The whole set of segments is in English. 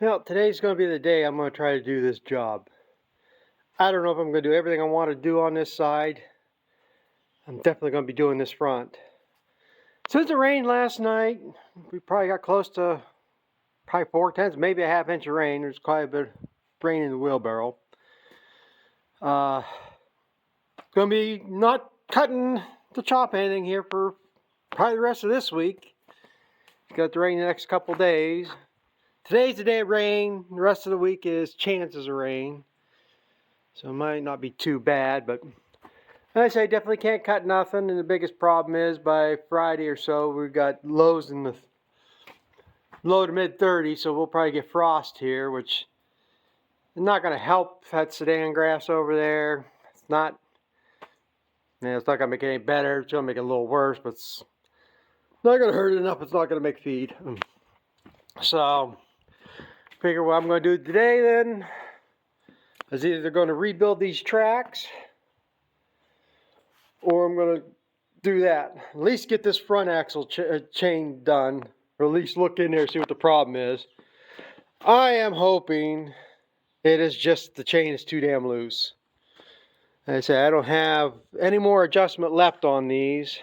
Well, today's going to be the day I'm going to try to do this job. I don't know if I'm going to do everything I want to do on this side. I'm definitely going to be doing this front. Since it rained last night, we probably got close to probably 4/10, maybe a half inch of rain. There's quite a bit of rain in the wheelbarrow. Going to be not cutting to chop anything here for probably the rest of this week. Got the rain the next couple days. Today's the day of rain. The rest of the week is chances of rain. So it might not be too bad, but I say definitely can't cut nothing. And the biggest problem is by Friday or so, we've got lows in the low to mid 30s, so we'll probably get frost here, which is not going to help that Sudan grass over there. It's not going to make it any better. It's going to make it a little worse, but it's not going to hurt enough. It's not going to make feed. So, figure what I'm going to do today then is either going to rebuild these tracks or I'm going to do that. At least get this front axle chain done, or at least look in there, see what the problem is. I am hoping it is just the chain is too damn loose. Like I say, I don't have any more adjustment left on these,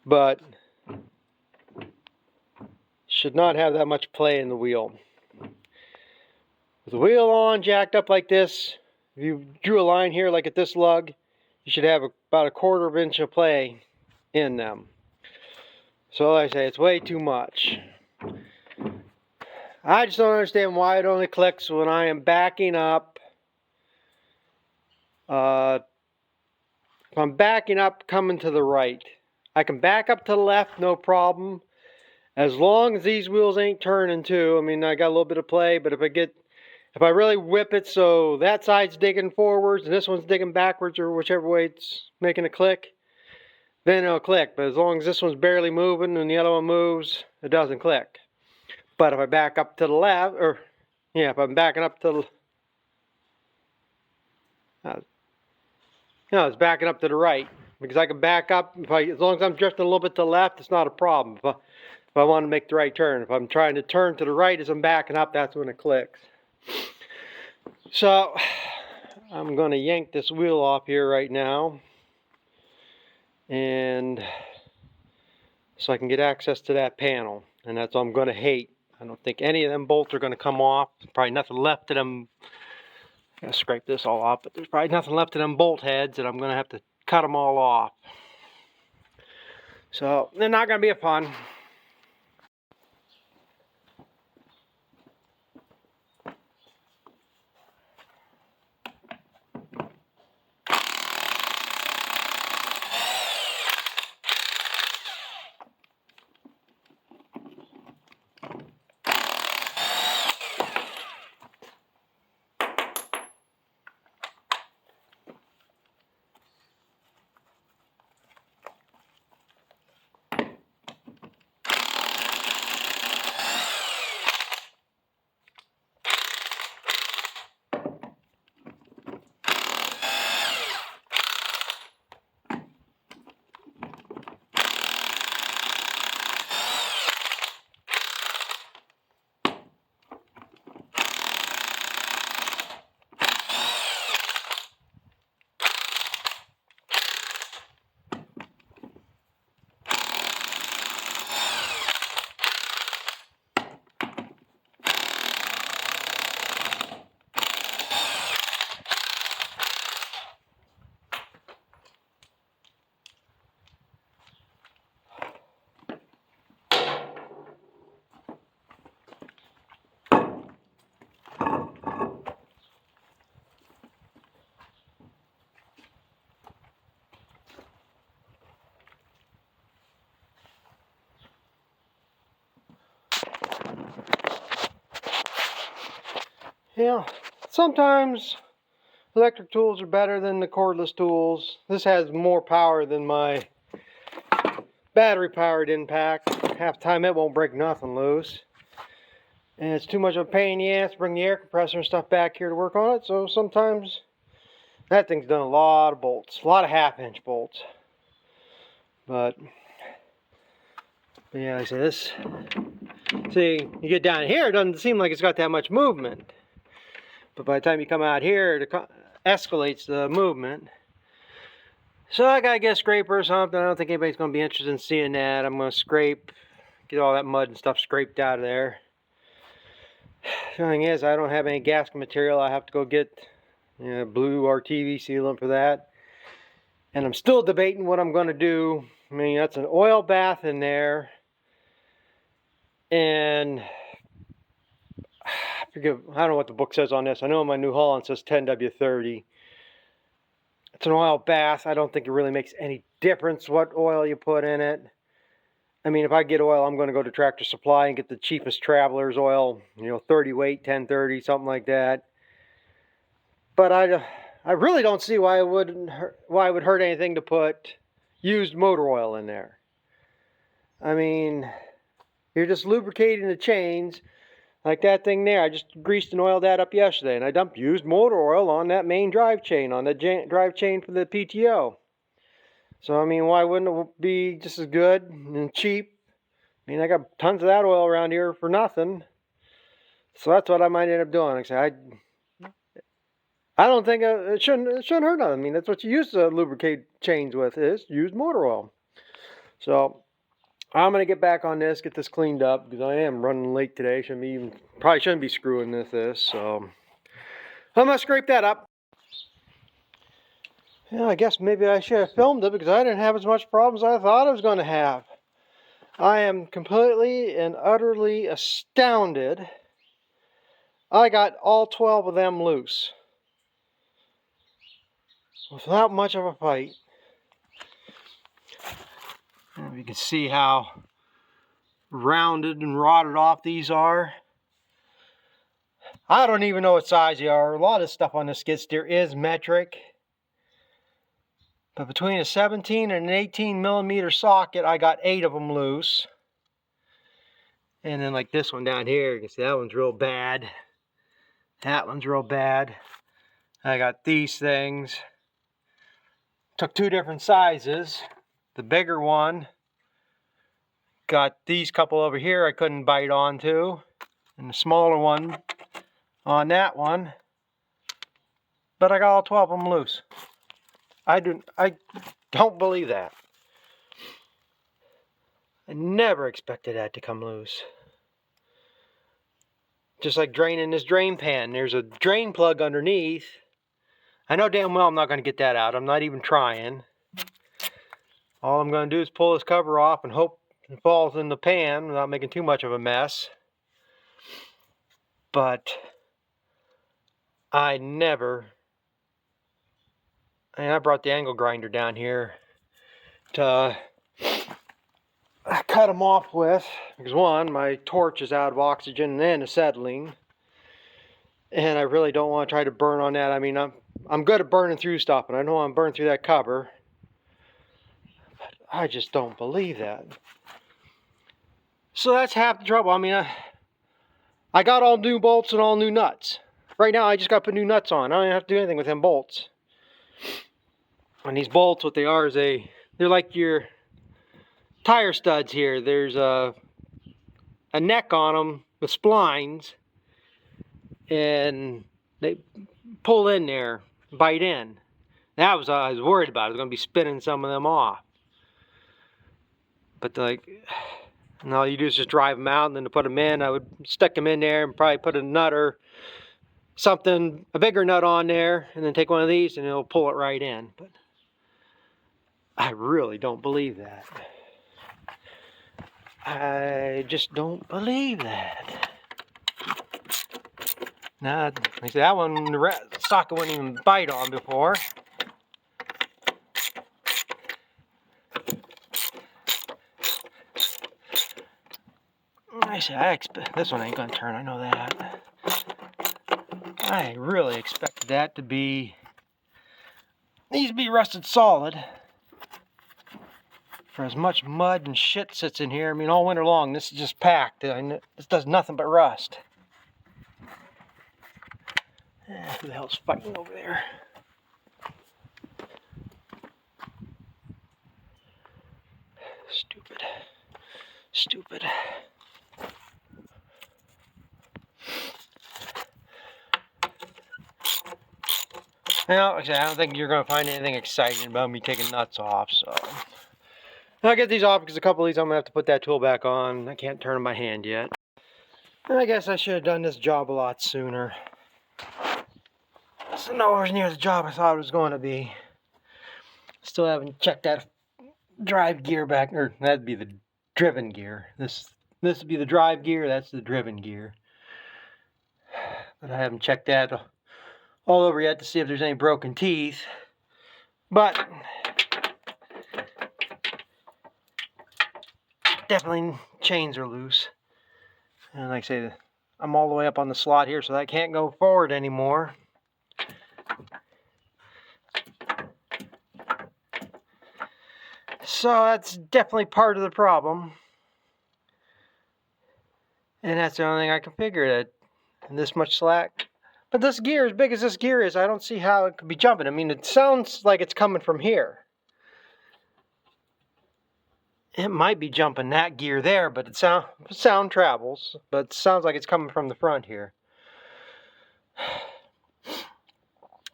but should not have that much play in the wheel. With the wheel on, jacked up like this, if you drew a line here like at this lug, you should have about a 1/4 inch of play in them. So like I say, it's way too much. I just don't understand why it only clicks when I am backing up. If I'm backing up coming to the right, I can back up to the left, no problem. As long as these wheels ain't turning too. I mean, I got a little bit of play, but if I really whip it so that side's digging forwards and this one's digging backwards, or whichever way it's making a click, then it'll click. But as long as this one's barely moving and the other one moves, it doesn't click. But if I back up to the left, if I'm backing up to the, it's backing up to the right, because I can back up, as long as I'm drifting a little bit to the left, it's not a problem. If I want to make the right turn. If I'm trying to turn to the right as I'm backing up, that's when it clicks. So, I'm going to yank this wheel off here right now, and so I can get access to that panel, and that's what I'm going to hate. I don't think any of them bolts are going to come off. There's probably nothing left of them. I'm going to scrape this all off, but there's probably nothing left of them bolt heads, and I'm going to have to cut them all off. So, they're not going to be a fun. Yeah, sometimes electric tools are better than the cordless tools. This has more power than my battery powered impact. Half the time it won't break nothing loose. And it's too much of a pain in the ass to bring the air compressor and stuff back here to work on it. So sometimes that thing's done a lot of bolts, a lot of 1/2 inch bolts. But yeah, like I say, See, you get down here, it doesn't seem like it's got that much movement. But by the time you come out here, it escalates the movement. So I gotta get a scraper or something. I don't think anybody's gonna be interested in seeing that. I'm gonna scrape, get all that mud and stuff scraped out of there. The thing is, I don't have any gasket material. I have to go get blue RTV sealant for that. And I'm still debating what I'm gonna do. I mean, that's an oil bath in there. And I don't know what the book says on this. I know in my New Holland it says 10W30. It's an oil bath. I don't think it really makes any difference what oil you put in it. I mean, if I get oil, I'm going to go to Tractor Supply and get the cheapest Traveler's oil, 30 weight, 1030, something like that. But I really don't see why it would hurt anything to put used motor oil in there. I mean, you're just lubricating the chains. Like that thing there, I just greased and oiled that up yesterday, and I dumped used motor oil on that main drive chain, on the drive chain for the PTO. So, I mean, why wouldn't it be just as good and cheap? I mean, I got tons of that oil around here for nothing. So that's what I might end up doing. Like I say, I don't think it shouldn't hurt nothing. I mean, that's what you use to lubricate chains with, is used motor oil. So I'm gonna get back on this, get this cleaned up, because I am running late today. Probably shouldn't be screwing with this. So I'm gonna scrape that up. Yeah, I guess maybe I should have filmed it because I didn't have as much problems as I thought I was going to have. I am completely and utterly astounded. I got all 12 of them loose without much of a fight. And you can see how rounded and rotted off these are. I don't even know what size they are. A lot of stuff on the skid steer is metric. But between a 17 and an 18 millimeter socket, I got 8 of them loose. And then like this one down here, you can see that one's real bad. That one's real bad. I got these things. Took 2 different sizes. The bigger one got these couple over here I couldn't bite onto. And the smaller one on that one. But I got all 12 of them loose. I don't believe that. I never expected that to come loose. Just like draining this drain pan. There's a drain plug underneath. I know damn well I'm not going to get that out. I'm not even trying. All I'm going to do is pull this cover off and hope it falls in the pan without making too much of a mess. But I brought the angle grinder down here to cut them off with, because one, my torch is out of oxygen and acetylene, and I really don't want to try to burn on that. I mean, I'm good at burning through stuff, and I know I'm burning through that cover, but I just don't believe that. So that's half the trouble. I mean, I got all new bolts and all new nuts. Right now, I just got to put new nuts on. I don't even have to do anything with them bolts. And these bolts, what they are is they're like your tire studs here. There's a neck on them with splines, and they pull in there, bite in. That was what I was worried about. I was going to be spinning some of them off. But and all you do is just drive them out, and then to put them in, I would stick them in there and probably put a nut or something, a bigger nut on there, and then take one of these and it'll pull it right in. But I really don't believe that. I just don't believe that. Now, like that one, the socket wouldn't even bite on before. I expect this one ain't gonna turn. I know that. I really expected that to be. Needs to be rusted solid. For as much mud and shit sits in here, I mean, all winter long, this is just packed. This does nothing but rust. Who the hell's fighting over there? Stupid. Well, like I said, I don't think you're going to find anything exciting about me taking nuts off, so. I'll get these off because a couple of these I'm going to have to put that tool back on. I can't turn them by hand yet. And I guess I should have done this job a lot sooner. It's nowhere near the job I thought it was going to be. Still haven't checked that drive gear back, or that'd be the driven gear. This would be the drive gear, that's the driven gear. But I haven't checked that all over yet to see if there's any broken teeth. But definitely chains are loose. And like I say, I'm all the way up on the slot here, so that can't go forward anymore. So that's definitely part of the problem. And that's the only thing I can figure, that this much slack. But this gear, as big as this gear is, I don't see how it could be jumping. I mean, it sounds like it's coming from here. It might be jumping that gear there, but sound travels. But it sounds like it's coming from the front here.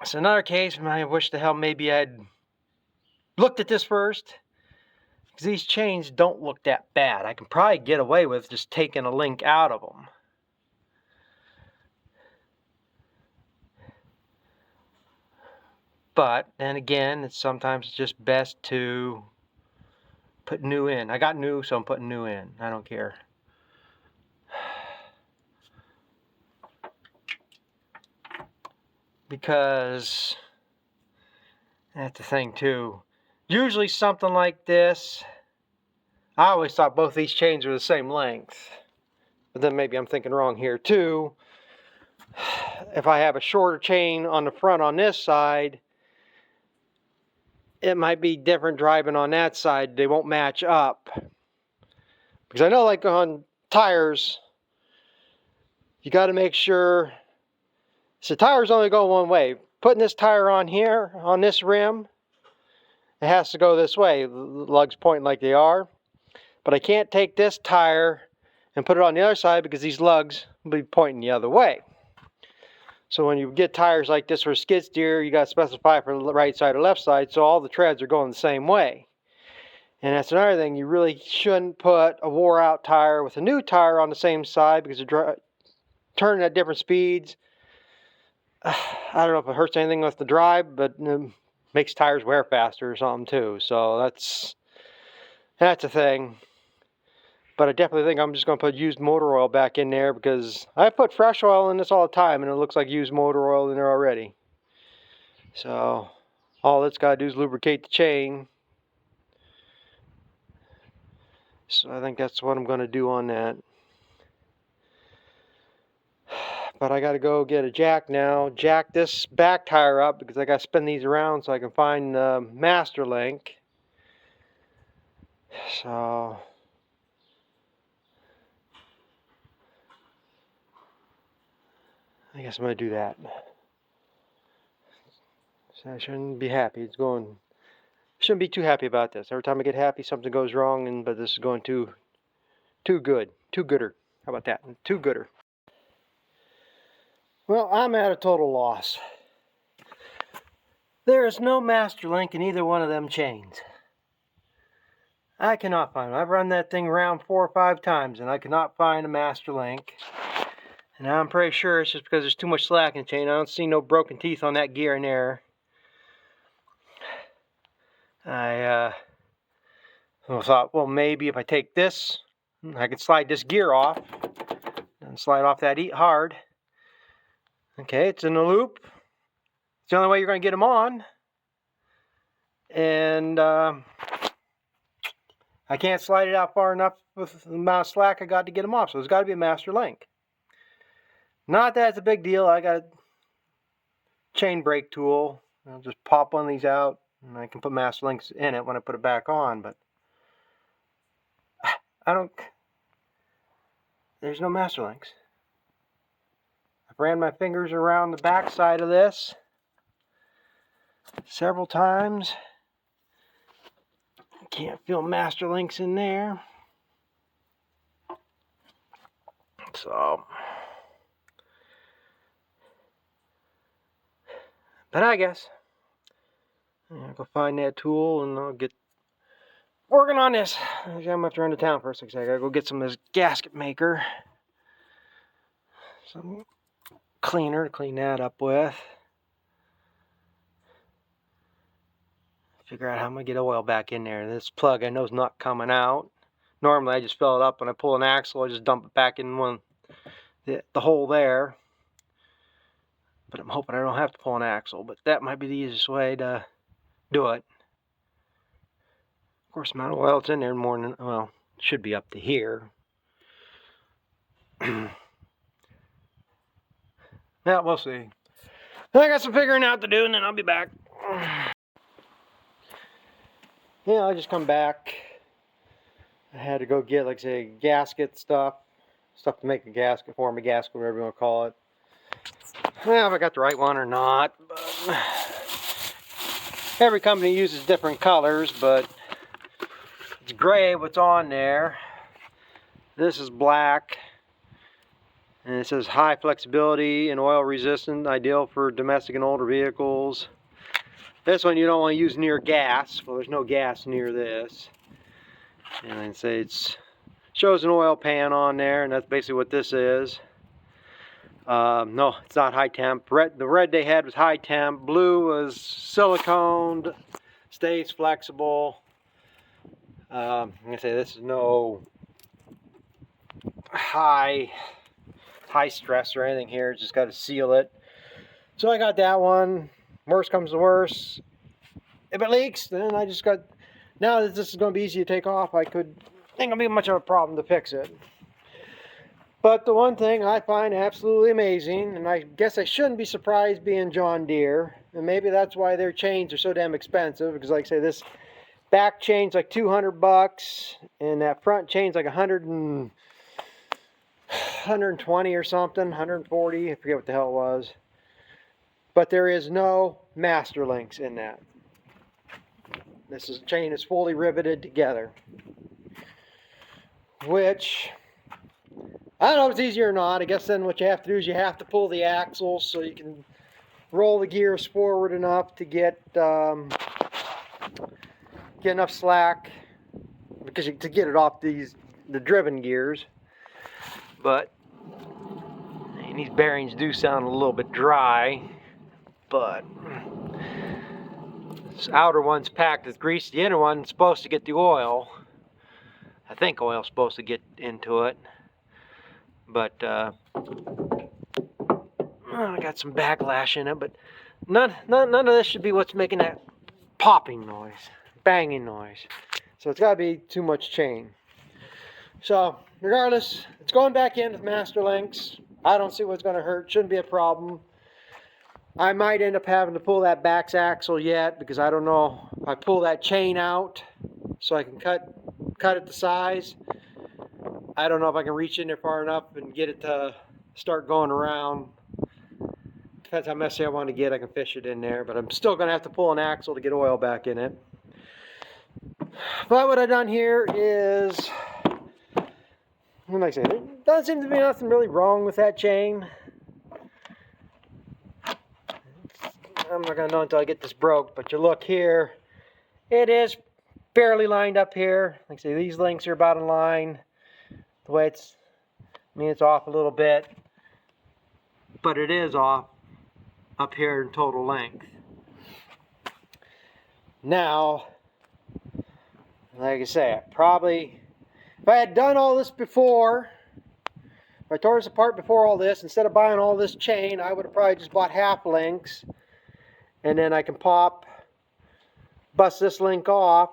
It's another case, I wish the hell maybe I'd looked at this first. Because these chains don't look that bad. I can probably get away with just taking a link out of them. But then again, it's sometimes just best to put new in. I got new, so I'm putting new in. I don't care. Because that's the thing too. Usually something like this, I always thought both these chains were the same length. But then maybe I'm thinking wrong here too. If I have a shorter chain on the front on this side, it might be different driving on that side. They won't match up. Because I know, like on tires, you got to make sure. So tires only go one way. Putting this tire on here, on this rim, it has to go this way. The lugs pointing like they are. But I can't take this tire and put it on the other side because these lugs will be pointing the other way. So when you get tires like this for a skid steer, you got to specify for the right side or left side, so all the treads are going the same way. And that's another thing, you really shouldn't put a wore out tire with a new tire on the same side because they're turning at different speeds. I don't know if it hurts anything with the drive, but it makes tires wear faster or something too. So that's a thing. But I definitely think I'm just going to put used motor oil back in there because I put fresh oil in this all the time and it looks like used motor oil in there already. So all it's got to do is lubricate the chain. So I think that's what I'm going to do on that. But I got to go get a jack now. Jack this back tire up because I got to spin these around so I can find the master link. So I guess I'm going to do that. So I shouldn't be happy. Shouldn't be too happy about this. Every time I get happy, something goes wrong, but this is going too good. Too gooder. How about that? Too gooder. Well, I'm at a total loss. There is no master link in either one of them chains. I cannot find them. I've run that thing around 4 or 5 times and I cannot find a master link. And I'm pretty sure it's just because there's too much slack in the chain. I don't see no broken teeth on that gear in there. I thought, well, maybe if I take this, I could slide this gear off and slide off that eat hard. Okay, it's in a loop. It's the only way you're going to get them on. And I can't slide it out far enough with the amount of slack I got to get them off. So there's got to be a master link. Not that it's a big deal. I got a chain brake tool. I'll just pop one of these out and I can put master links in it when I put it back on. But there's no master links. I've ran my fingers around the back side of this several times. Can't feel master links in there. So But I guess I'll go find that tool and I'll get working on this. I'm gonna have to run to town for a second. I gotta go get some of this gasket maker, some cleaner to clean that up with. Figure out how I'm gonna get oil back in there. This plug I know is not coming out. Normally I just fill it up when I pull an axle. I just dump it back in the hole there. But I'm hoping I don't have to pull an axle. But that might be the easiest way to do it. Of course, the amount of oil that's in there more than, well, it should be up to here. Yeah, we'll see. I got some figuring out to do, and then I'll be back. Yeah, I just come back. I had to go get, like I say, gasket stuff to make a gasket, form a gasket, whatever you want to call it. Well, if I got the right one or not, but every company uses different colors, but it's gray what's on there. This is black, and it says high flexibility and oil resistant, ideal for domestic and older vehicles. This one you don't want to use near gas. Well, there's no gas near this. And then say it shows an oil pan on there, and that's basically what this is. No, it's not high temp. The red they had was high temp. Blue was siliconed, stays flexible. Like I say, this is no high stress or anything here. Just got to seal it. So I got that one. Worst comes to worst, if it leaks, then I just got. Now that this is going to be easy to take off, ain't going to be much of a problem to fix it. But the one thing I find absolutely amazing, and I guess I shouldn't be surprised being John Deere, and maybe that's why their chains are so damn expensive, because like I say, this back chain's like $200, and that front chain's like 120 or something, 140, I forget what the hell it was. But there is no master links in that. This chain is fully riveted together. Which, I don't know if it's easier or not. I guess then what you have to do is you have to pull the axles so you can roll the gears forward enough to get enough slack to get it off the driven gears. But and these bearings do sound a little bit dry. But this outer one's packed with grease. The inner one's supposed to get the oil. I think oil's supposed to get into it. But I got some backlash in it. But none of this should be what's making that popping noise, banging noise. So it's got to be too much chain. So regardless, it's going back in with master links. I don't see what's going to hurt. Shouldn't be a problem. I might end up having to pull that back axle yet, because I don't know if I pull that chain out so I can cut it to size. I don't know if I can reach in there far enough and get it to start going around. Depends how messy I want to get. I can fish it in there, but I'm still going to have to pull an axle to get oil back in it. But what I've done here is, like I say, there doesn't seem to be nothing really wrong with that chain. I'm not going to know until I get this broke, but you look here, it is fairly lined up here. Like I say, these links are about in line. The way it's off a little bit, but it is off up here in total length. Now, like I say, probably, if I had done all this before, if I tore this apart before all this, instead of buying all this chain, I would have probably just bought half links. And then I can bust this link off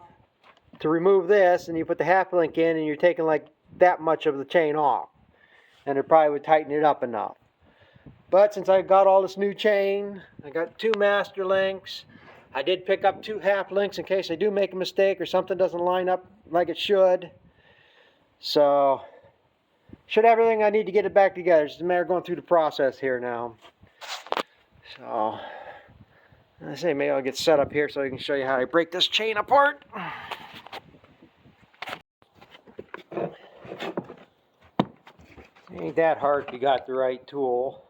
to remove this, and you put the half link in, and you're taking like that much of the chain off. And it probably would tighten it up enough. But since I got all this new chain, I got 2 master links. I did pick up 2 half links in case I do make a mistake or something doesn't line up like it should. So, should have everything I need to get it back together. It's just a matter of going through the process here now. So, I say maybe I'll get set up here so I can show you how I break this chain apart. Ain't that hard if you got the right tool.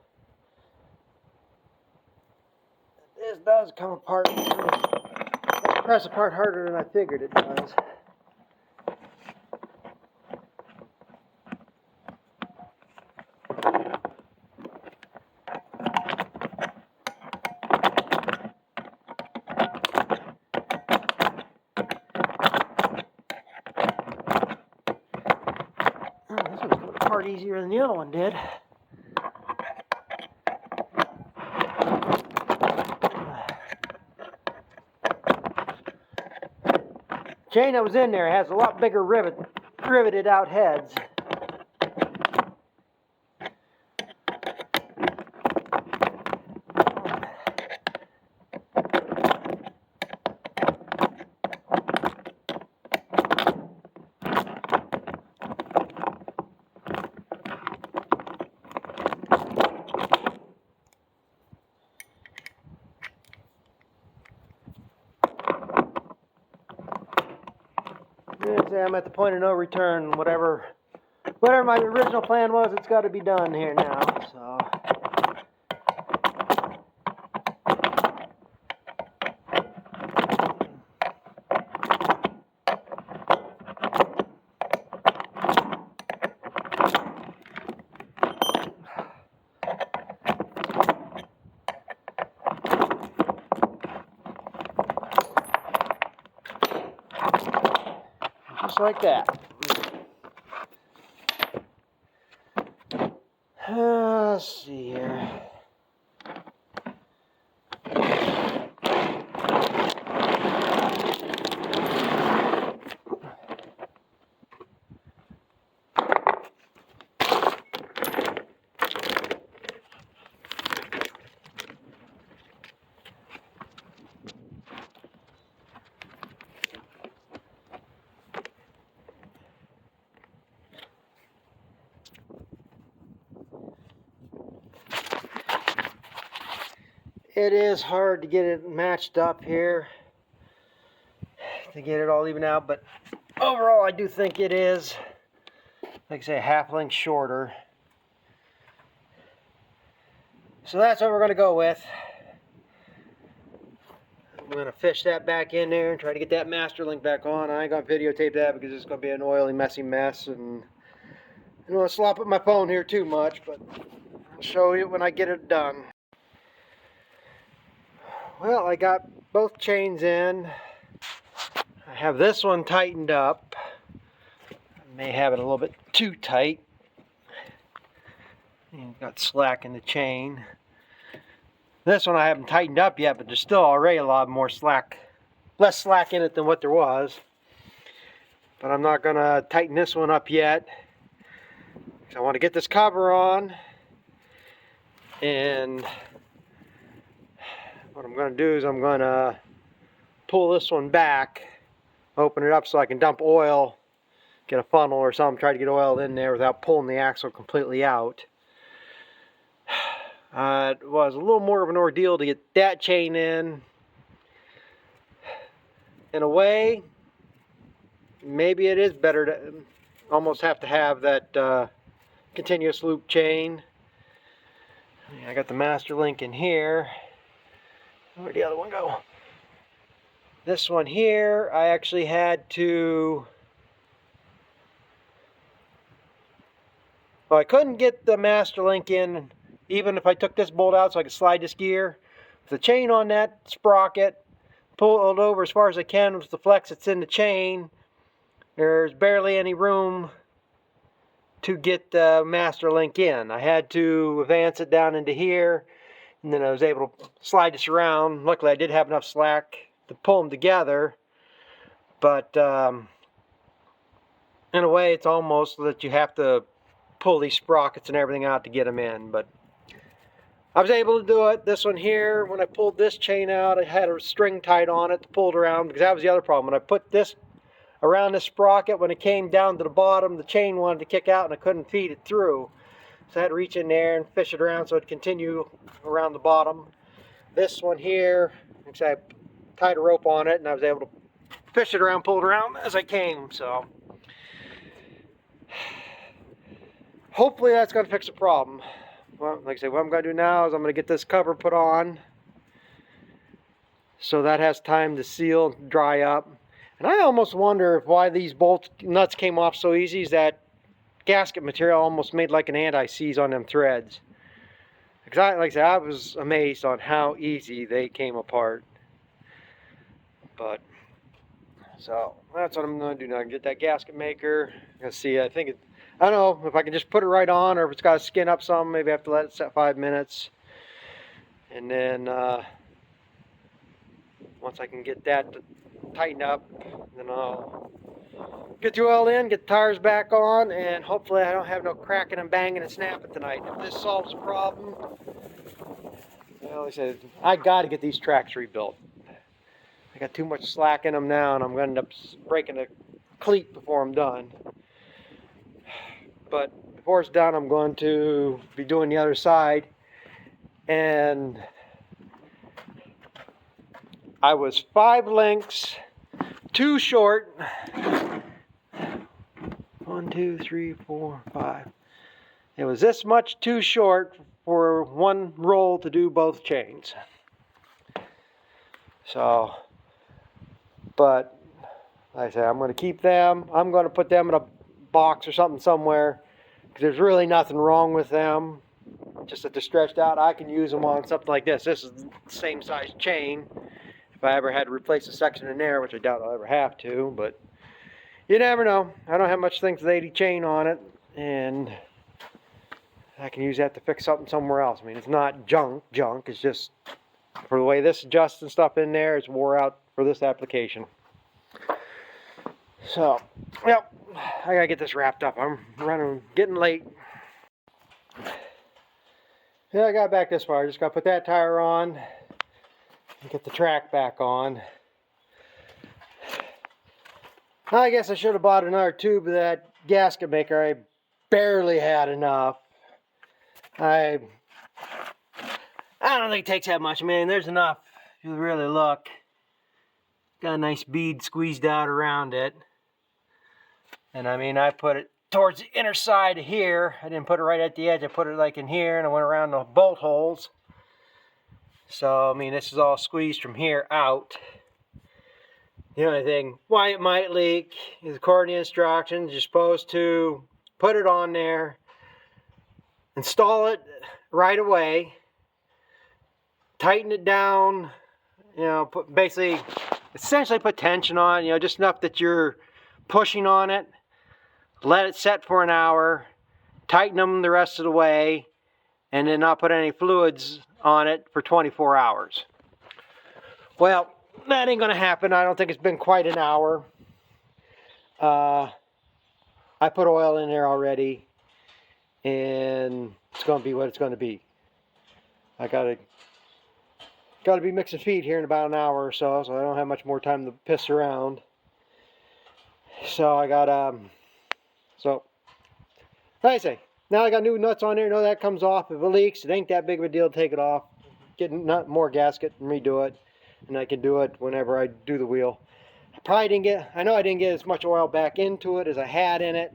This does come apart. Press apart harder than I figured it does. Oh, this one's coming apart easier than the other one did. Chain that was in there has a lot bigger riveted out heads. I'm at the point of no return. Whatever my original plan was, it's got to be done here now. So. Just like that. Let's see here. It is hard to get it matched up here, to get it all even out, but overall I do think it is, like I say, a half length shorter. So that's what we're going to go with. I'm going to fish that back in there and try to get that master link back on. I ain't going to videotape that because it's going to be an oily, messy mess, and I don't want to slop up my phone here too much, but I'll show you when I get it done. Well, I got both chains in. I have this one tightened up. I may have it a little bit too tight. Got slack in the chain. This one I haven't tightened up yet, but there's still already a lot more slack, less slack in it than what there was. But I'm not going to tighten this one up yet, because I want to get this cover on. And what I'm going to do is I'm going to pull this one back, open it up so I can dump oil, get a funnel or something, try to get oil in there without pulling the axle completely out. It was a little more of an ordeal to get that chain in. In a way, maybe it is better to almost have to have that continuous loop chain. I got the master link in here. Where'd the other one go? This one here, I actually had to... Well, I couldn't get the master link in even if I took this bolt out so I could slide this gear. With the chain on that sprocket, pull it over as far as I can with the flex that's in the chain, there's barely any room to get the master link in. I had to advance it down into here, and then I was able to slide this around. Luckily I did have enough slack to pull them together, but in a way it's almost that you have to pull these sprockets and everything out to get them in. But I was able to do it. This one here, when I pulled this chain out, I had a string tied on it to pull it around, because that was the other problem. When I put this around this sprocket, when it came down to the bottom, the chain wanted to kick out and I couldn't feed it through. So I had to reach in there and fish it around so it'd continue around the bottom. This one here, I tied a rope on it and I was able to fish it around, pull it around as I came. So hopefully that's going to fix the problem. Well, like I said, what I'm going to do now is I'm going to get this cover put on. so that has time to seal, dry up. And I almost wonder if why these bolt nuts came off so easy is that gasket material almost made like an anti-seize on them threads. Because like I said, I was amazed on how easy they came apart. But so that's what I'm going to do now. Get that gasket maker. I'm going to see. I don't know if I can just put it right on, or if it's got to skin up some. Maybe I have to let it set 5 minutes, and then once I can get that to tighten up, then I'll get the oil in, get the tires back on, and hopefully I don't have no cracking and banging and snapping tonight. If this solves the problem, well, like I said, I got to get these tracks rebuilt. I got too much slack in them now, and I'm going to end up breaking a cleat before I'm done. But before it's done, I'm going to be doing the other side. And I was 5 lengths too short. 1, 2, 3, 4, 5. It was this much too short for one roll to do both chains. So, but like I said, I'm going to keep them. I'm going to put them in a box or something somewhere, because there's really nothing wrong with them. Just that they're stretched out. I can use them on something like this. This is the same size chain. If I ever had to replace a section in there, which I doubt I'll ever have to, but you never know. I don't have much things with 80 chain on it, and I can use that to fix something somewhere else. I mean, it's not junk. It's just for the way this adjusts and stuff in there, it's wore out for this application. So, yep, I gotta get this wrapped up. I'm getting late. Yeah, I got back this far. I just gotta put that tire on and get the track back on. I guess I should have bought another tube of that gasket maker. I barely had enough. I don't think it takes that much. I mean, there's enough if you really look. Got a nice bead squeezed out around it. And I mean, I put it towards the inner side of here. I didn't put it right at the edge. I put it like in here, and I went around the bolt holes. So, I mean, this is all squeezed from here out. The only thing why it might leak is according to the instructions, you're supposed to put it on there, install it right away, tighten it down, essentially put tension on, just enough that you're pushing on it. Let it set for an hour, tighten them the rest of the way, and then not put any fluids on it for 24 hours. Well, that ain't going to happen. I don't think it's been quite an hour. I put oil in there already, and it's going to be what it's going to be. I got to be mixing feed here in about an hour or so I don't have much more time to piss around. So I got so like I say, now I got new nuts on there. That comes off. If it leaks, it ain't that big of a deal to take it off. Get more gasket and redo it, and I can do it whenever I do the wheel. I know I didn't get as much oil back into it as I had in it,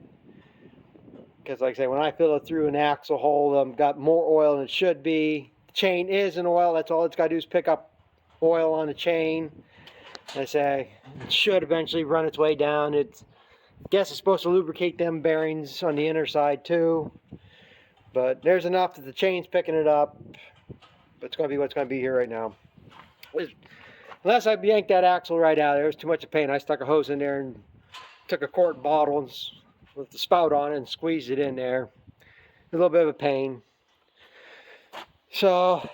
because like I say, when I fill it through an axle hole, got more oil than it should be. The chain is in oil. That's all it's got to do is pick up oil on the chain. I say it should eventually run its way down. I guess it's supposed to lubricate them bearings on the inner side too, but there's enough that the chain's picking it up. But it's going to be what's going to be here right now. Unless I yanked that axle right out, there was too much of pain. I stuck a hose in there and took a quart bottle and, with the spout on it, and squeezed it in there. A little bit of a pain. So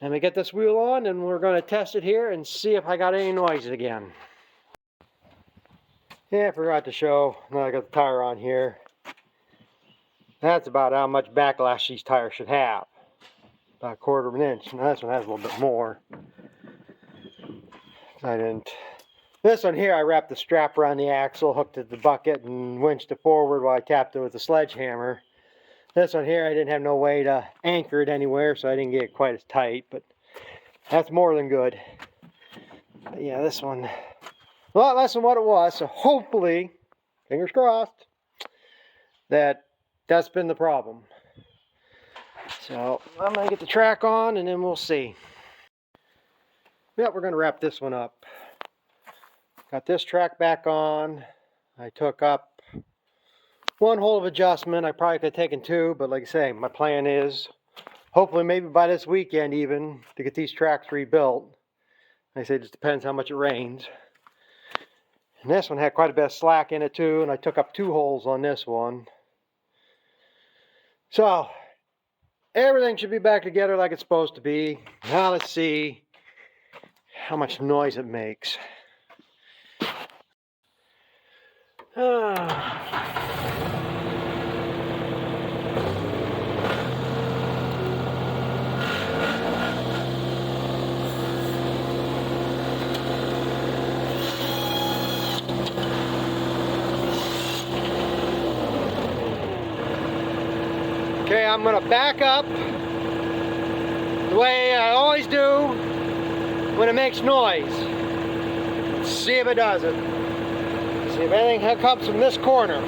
let me get this wheel on, and we're going to test it here and see if I got any noises again. Yeah, I forgot to show. Now I got the tire on here. That's about how much backlash these tires should have. About 1/4 of an inch. Now this one has a little bit more. This one here, I wrapped the strap around the axle, hooked it to the bucket, and winched it forward while I tapped it with a sledgehammer. This one here, I didn't have no way to anchor it anywhere, so I didn't get it quite as tight, but that's more than good. But yeah, this one, a lot less than what it was, so hopefully, fingers crossed, that's been the problem. So I'm going to get the track on, and then we'll see. Yeah, we're going to wrap this one up. Got this track back on. I took up one hole of adjustment. I probably could have taken two, but like I say, my plan is hopefully maybe by this weekend even to get these tracks rebuilt. Like I say, it just depends how much it rains. And this one had quite a bit of slack in it too, and I took up two holes on this one. So everything should be back together like it's supposed to be. Now let's see how much noise it makes. Okay, I'm going to back up the way I always do when it makes noise. Let's see if it does it. See if anything comes from this corner.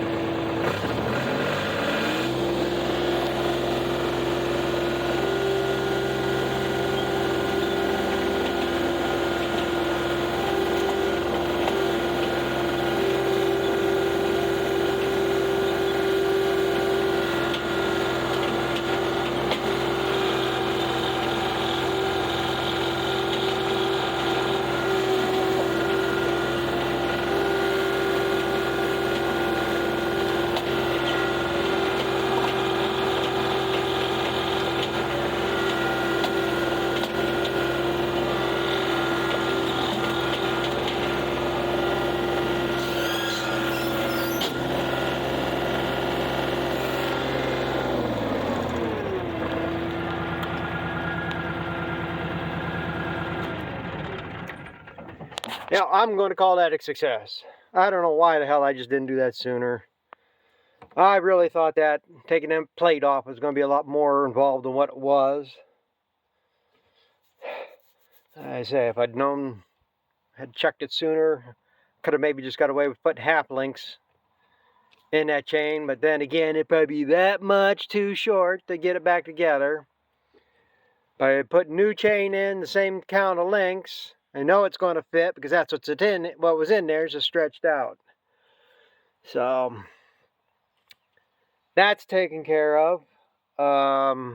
Yeah, I'm going to call that a success. I don't know why the hell I just didn't do that sooner. I really thought that taking that plate off was going to be a lot more involved than what it was. I say, if I'd known, had checked it sooner, could have maybe just got away with putting half links in that chain. But then again, it'd probably be that much too short to get it back together. By putting new chain in, the same count of links, I know it's going to fit because that's what was in there is just stretched out. So that's taken care of. Oh,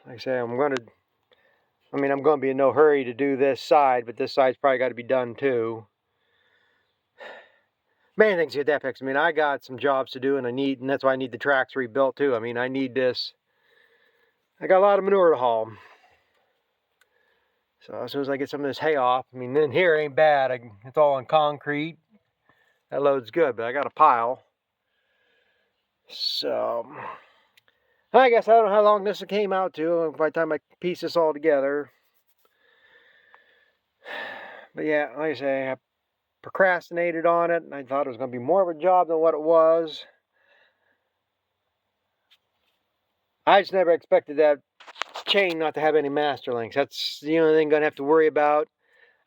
like I say, I'm going to be in no hurry to do this side, but this side's probably got to be done too. Main thing's to get that fixed. I mean, I got some jobs to do, and that's why I need the tracks rebuilt too. I mean, I need this. I got a lot of manure to haul. So as soon as I get some of this hay off, I mean, then here ain't bad. It's all on concrete. That load's good, but I got a pile. So I guess I don't know how long this came out to by the time I piece this all together. But yeah, like I say, I procrastinated on it, and I thought it was going to be more of a job than what it was. I just never expected that chain not to have any master links. That's the only thing I'm going to have to worry about.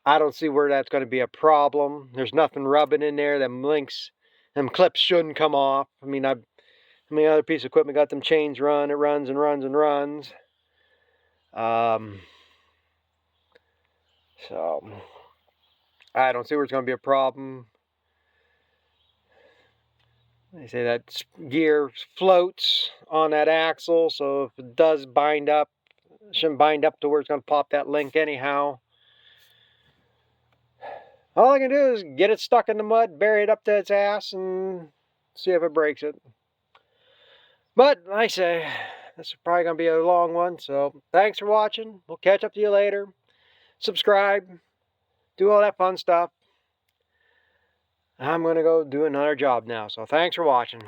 I don't see where that's going to be a problem. There's nothing rubbing in there. Them clips shouldn't come off. I mean, other piece of equipment got them chains run. It runs and runs and runs. So I don't see where it's going to be a problem. They say that gear floats on that axle, so if it does bind up, it shouldn't bind up to where it's going to pop that link anyhow. All I can do is get it stuck in the mud, bury it up to its ass, and see if it breaks it. But, like I say, this is probably going to be a long one, so thanks for watching. We'll catch up to you later. Subscribe. Do all that fun stuff. I'm going to go do another job now, so thanks for watching.